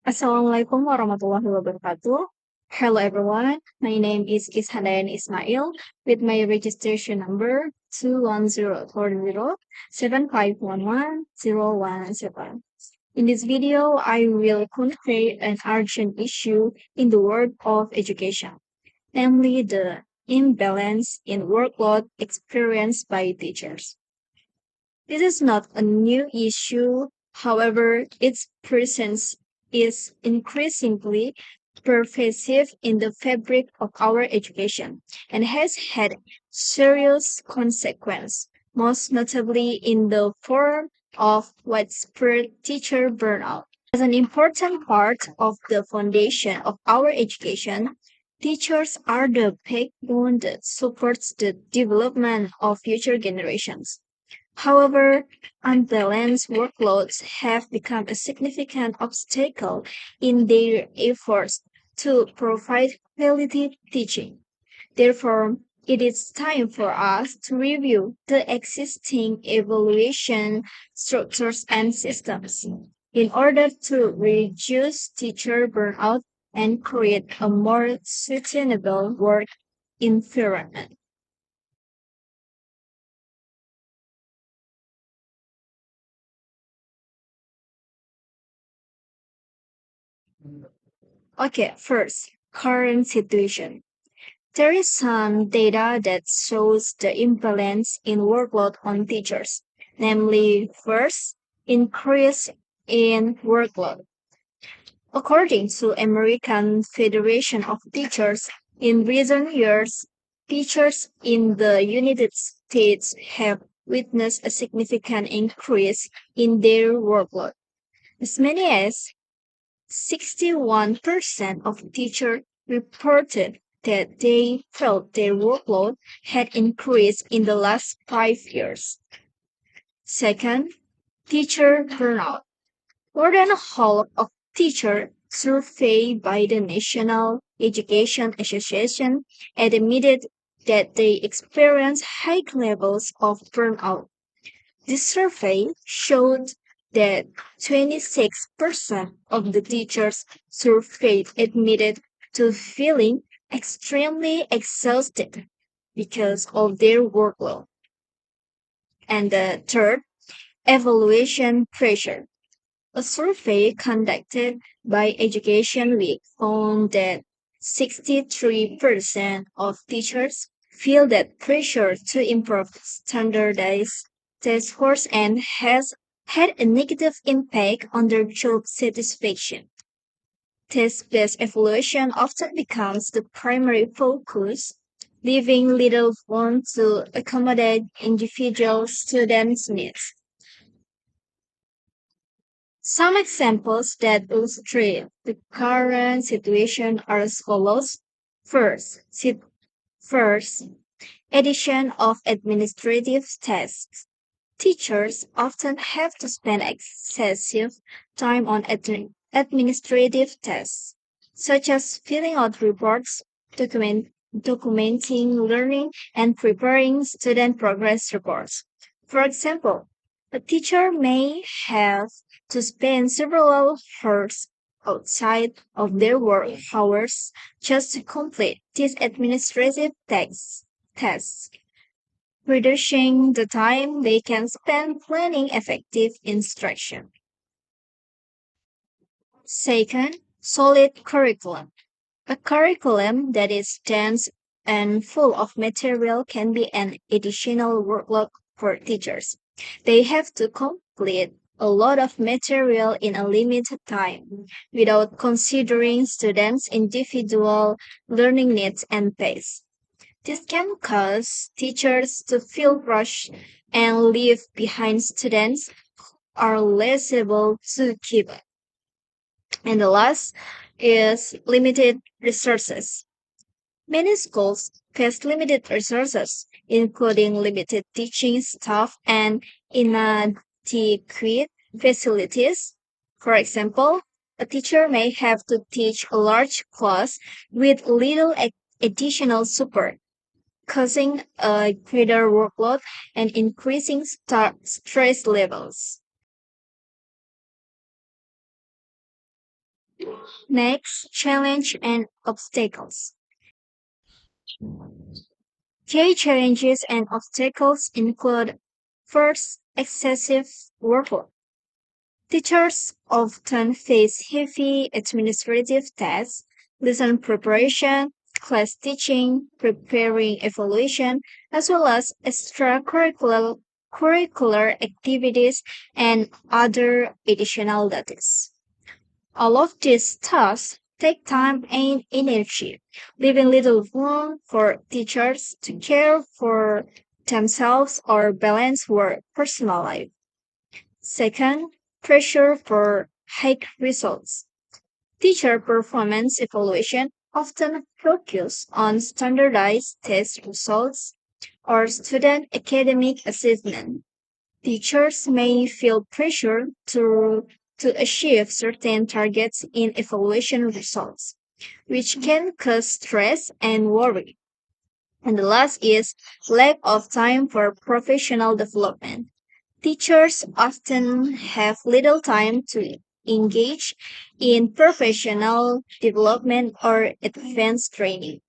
Assalamualaikum warahmatullahi wabarakatuh. Hello everyone, my name is Ishandayan Ismail with my registration number 2104075110117. In this video, I will convey an urgent issue in the world of education, namely the imbalance in workload experienced by teachers. This is not a new issue, however, its presence is increasingly pervasive in the fabric of our education and has had serious consequences, most notably in the form of widespread teacher burnout. As an important part of the foundation of our education, teachers are the backbone that supports the development of future generations. However, unbalanced workloads have become a significant obstacle in their efforts to provide quality teaching. Therefore, it is time for us to review the existing evaluation structures and systems in order to reduce teacher burnout and create a more sustainable work environment. Okay, first, current situation. There is some data that shows the imbalance in workload on teachers, namely, first, increase in workload. According to American Federation of Teachers, in recent years, teachers in the United States have witnessed a significant increase in their workload. As many as 61% of teachers reported that they felt their workload had increased in the last 5 years. Second, teacher burnout. More than a whole of teachers surveyed by the National Education Association admitted that they experience high levels of burnout. This survey showed that 26% of the teachers surveyed admitted to feeling extremely exhausted because of their workload. And the third, evaluation pressure. A survey conducted by Education Week found that 63% of teachers feel that pressure to improve standardized test scores and has had a negative impact on their job satisfaction. Test-based evaluation often becomes the primary focus, leaving little room to accommodate individual students' needs. Some examples that illustrate the current situation are as follows. First, first, addition of administrative tasks. Teachers often have to spend excessive time on administrative tasks, such as filling out reports, documenting learning, and preparing student progress reports. For example, a teacher may have to spend several hours outside of their work hours just to complete these administrative tasks, reducing the time they can spend planning effective instruction. Second, solid curriculum. A curriculum that is dense and full of material can be an additional workload for teachers. They have to complete a lot of material in a limited time without considering students' individual learning needs and pace. This can cause teachers to feel rushed and leave behind students who are less able to keep up. And the last is limited resources. Many schools face limited resources, including limited teaching staff and inadequate facilities. For example, a teacher may have to teach a large class with little additional support, causing a greater workload and increasing stress levels. Next, challenge and obstacles. Key challenges and obstacles include first, excessive workload. Teachers often face heavy administrative tasks, lesson preparation, class teaching, preparing evaluation, as well as extracurricular activities and other additional duties. All of these tasks take time and energy, leaving little room for teachers to care for themselves or balance work personal life. Second, pressure for high results. Teacher performance evaluation often focus on standardized test results or student academic assessment. Teachers may feel pressure to achieve certain targets in evaluation results, which can cause stress and worry. And the last is lack of time for professional development. Teachers often have little time to engage in professional development or advanced training.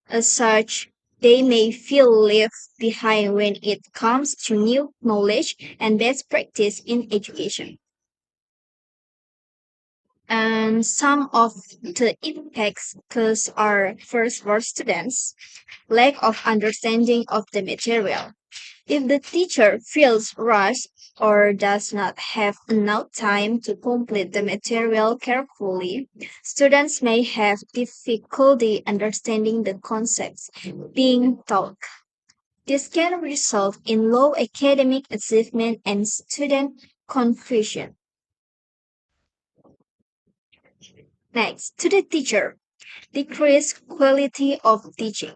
As such, they may feel left behind when it comes to new knowledge and best practice in education. And some of the impacts cause are first for students, lack of understanding of the material. If the teacher feels rushed or does not have enough time to complete the material carefully, students may have difficulty understanding the concepts being taught. This can result in low academic achievement and student confusion. Next, to the teacher, decreased quality of teaching.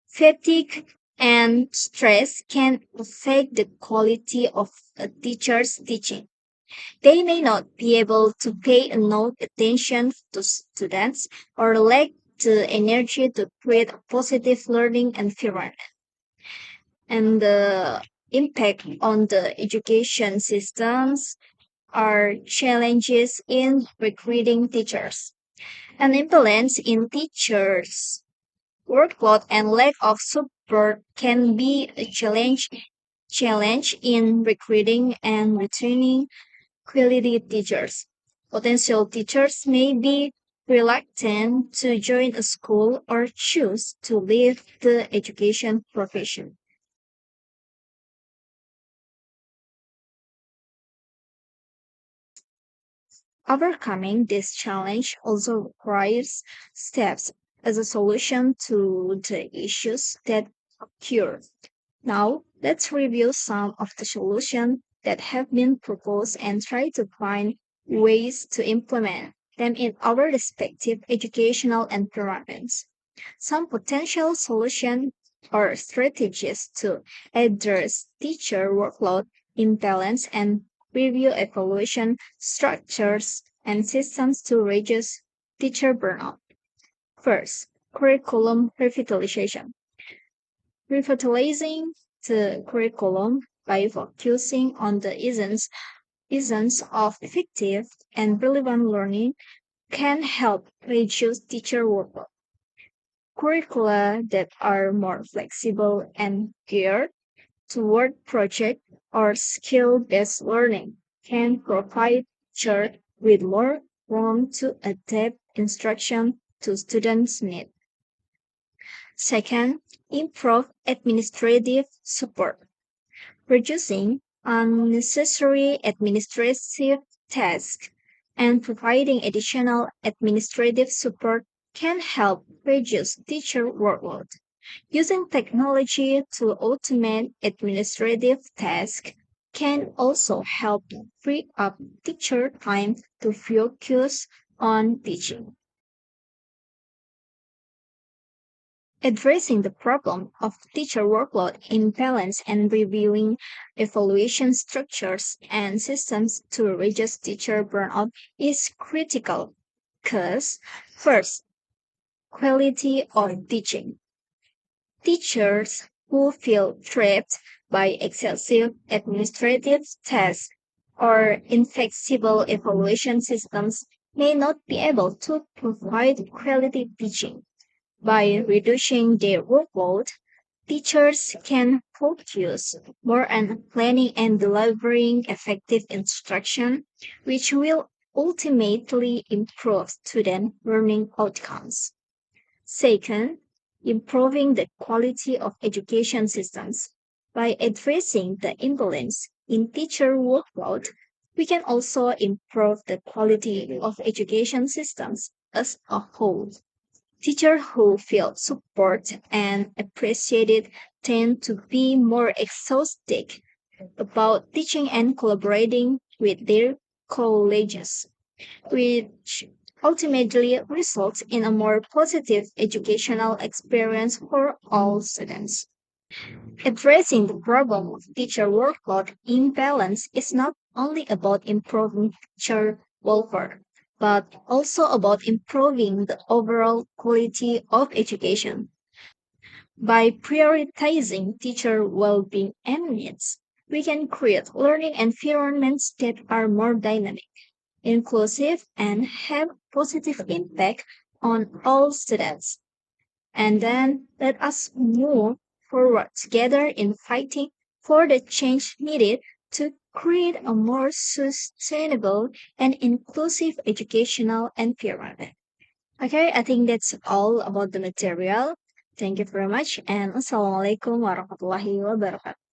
Fatigue and stress can affect the quality of a teacher's teaching. They may not be able to pay enough attention to students or lack the energy to create a positive learning environment. And the impact on the education systems are challenges in recruiting teachers. An imbalance in teachers' workload and lack of support can be a challenge in recruiting and retaining quality teachers. Potential teachers may be reluctant to join a school or choose to leave the education profession. Overcoming this challenge also requires steps as a solution to the issues that occur. Now, let's review some of the solutions that have been proposed and try to find ways to implement them in our respective educational environments. Some potential solutions or strategies to address teacher workload imbalance and review evaluation structures and systems to reduce teacher burnout. First, curriculum revitalization. Revitalizing the curriculum by focusing on the essence of effective and relevant learning can help reduce teacher workload. Curricula that are more flexible and geared toward project or skill-based learning can provide teachers with more room to adapt instruction to students' needs. Second, improve administrative support. Reducing unnecessary administrative tasks and providing additional administrative support can help reduce teacher workload. Using technology to automate administrative tasks can also help free up teacher time to focus on teaching. Addressing the problem of teacher workload imbalance and reviewing evaluation structures and systems to reduce teacher burnout is critical because, first, quality of teaching. Teachers who feel trapped by excessive administrative tasks or inflexible evaluation systems may not be able to provide quality teaching. By reducing their workload, teachers can focus more on planning and delivering effective instruction, which will ultimately improve student learning outcomes. Second, improving the quality of education systems. By addressing the imbalance in teacher workload, we can also improve the quality of education systems as a whole. Teachers who feel support and appreciated tend to be more enthusiastic about teaching and collaborating with their colleagues, which ultimately results in a more positive educational experience for all students. Addressing the problem of teacher workload imbalance is not only about improving teacher welfare, but also about improving the overall quality of education. By prioritizing teacher well-being and needs, we can create learning environments that are more dynamic, inclusive, and have positive impact on all students. And then let us move forward together in fighting for the change needed to create a more sustainable and inclusive educational environment. Okay, I think that's all about the material. Thank you very much and Assalamualaikum warahmatullahi wabarakatuh.